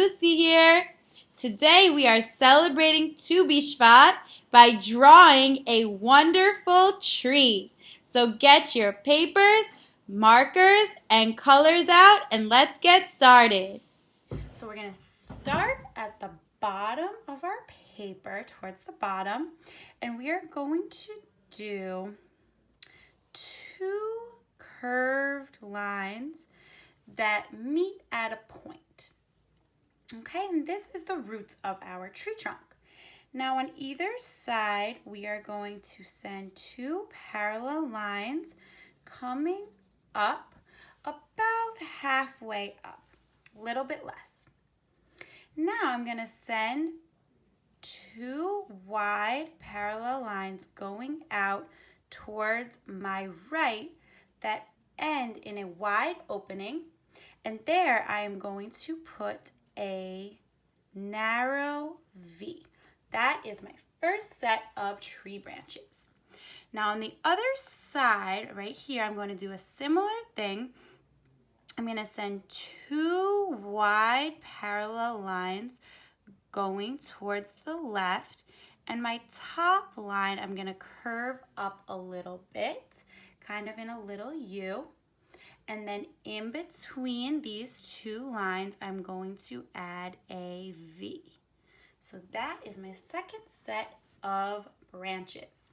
Lucy here. Today we are celebrating Tu Bishvat by drawing a wonderful tree. So get your papers, markers, and colors out and let's get started. So we're going to start at the bottom of our paper, towards the bottom, and we are going to do two curved lines that meet at a point. Okay, and this is the roots of our tree trunk. Now on either side, we are going to send two parallel lines coming up about halfway up, a little bit less. Now I'm going to send two wide parallel lines going out towards my right that end in a wide opening, and there I am going to put a narrow V. That is my first set of tree branches. Now on the other side, right here, I'm going to do a similar thing. I'm going to send two wide parallel lines going towards the left, and my top line I'm going to curve up a little bit, kind of in a little U, and then in between these two lines I'm going to add a V. So that is my second set of branches.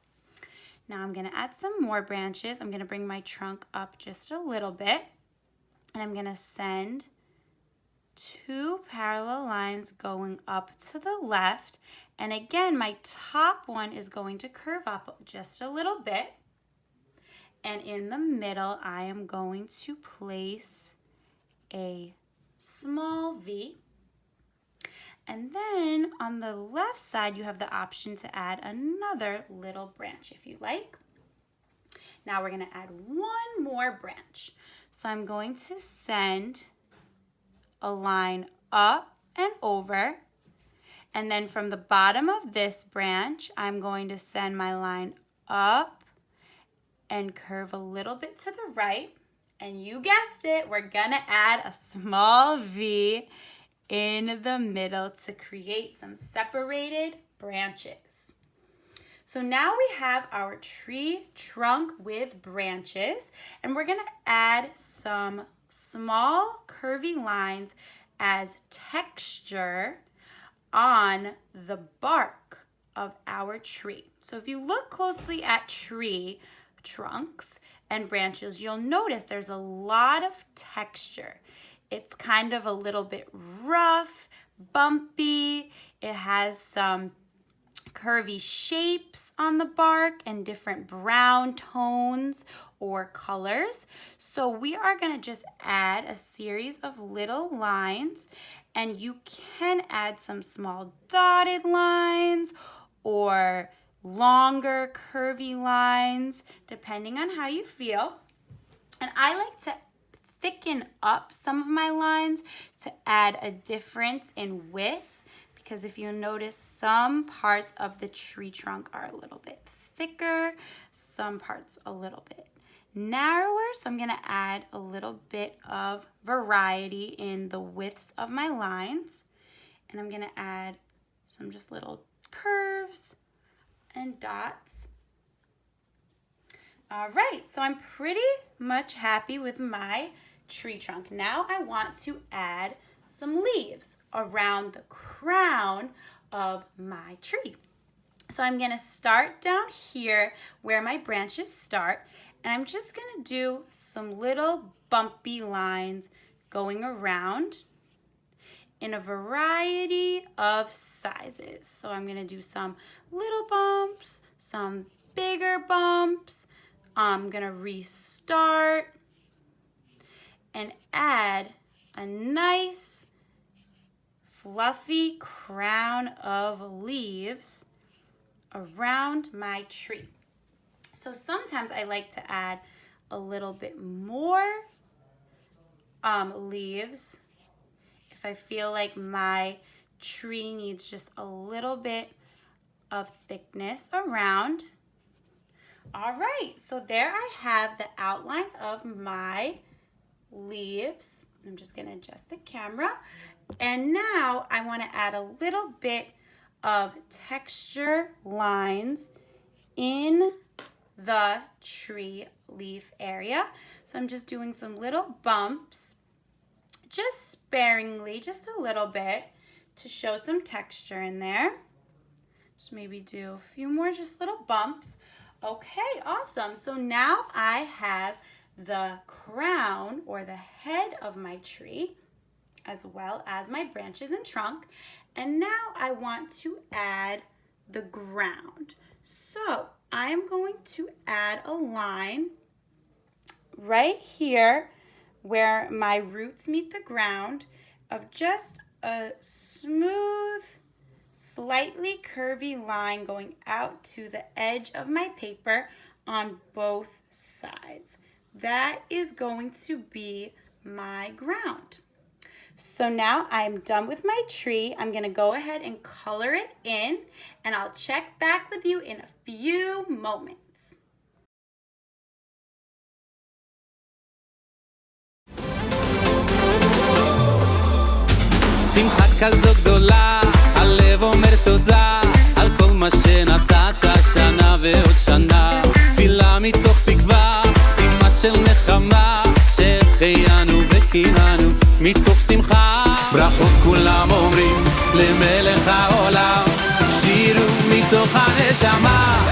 Now I'm going to add some more branches. I'm going to bring my trunk up just a little bit, and I'm going to send two parallel lines going up to the left, and again my top one is going to curve up just a little bit, and in the middle I am going to place a small V, and then on the left side you have the option to add another little branch if you like. Now we're going to add one more branch. So I'm going to send a line up and over, and then from the bottom of this branch I'm going to send my line up and curve a little bit to the right, and you guessed it, we're gonna add a small V in the middle to create some separated branches. So now we have our tree trunk with branches, and we're gonna add some small curvy lines as texture on the bark of our tree. So if you look closely at tree trunks and branches, you'll notice there's a lot of texture. It's kind of a little bit rough, bumpy. It has some curvy shapes on the bark and different brown tones or colors. So we are going to just add a series of little lines, and you can add some small dotted lines or longer curvy lines depending on how you feel. And I like to thicken up some of my lines to add a difference in width, because if you notice, some parts of the tree trunk are a little bit thicker, some parts a little bit narrower. So I'm going to add a little bit of variety in the widths of my lines, and I'm going to add some just little curves and dots. All right, so I'm pretty much happy with my tree trunk. Now I want to add some leaves around the crown of my tree. So I'm going to start down here where my branches start, and I'm just going to do some little bumpy lines going around in a variety of sizes. So I'm going to do some little bumps, some bigger bumps. I'm going to restart and add a nice fluffy crown of leaves around my tree. So sometimes I like to add a little bit more leaves if I feel like my tree needs just a little bit of thickness around. All right, so there I have the outline of my leaves. I'm just going to adjust the camera, And now I want to add a little bit of texture lines in the tree leaf area. So I'm just doing some little bumps, just sparingly, just a little bit to show some texture in there. Just maybe do a few more, just little bumps. Okay, awesome. So now I have the crown or the head of my tree as well as my branches and trunk. And now I want to add the ground. So I am going to add a line right here where my roots meet the ground of just a smooth, slightly curvy line going out to the edge of my paper on both sides. That is going to be my ground. So now I'm done with my tree. I'm going to go ahead and color it in, and I'll check back with you in a few moments. שמחה כזו גדולה, הלב אומר תודה על כל מה שנתת שנה ועוד שנה. תפילה מתוך תקווה, אמא של נחמה, שהחיינו וקיימנו מתוך שמחה. ברכות כולם אומרים למלך העולם, שירו מתוך הנשמה.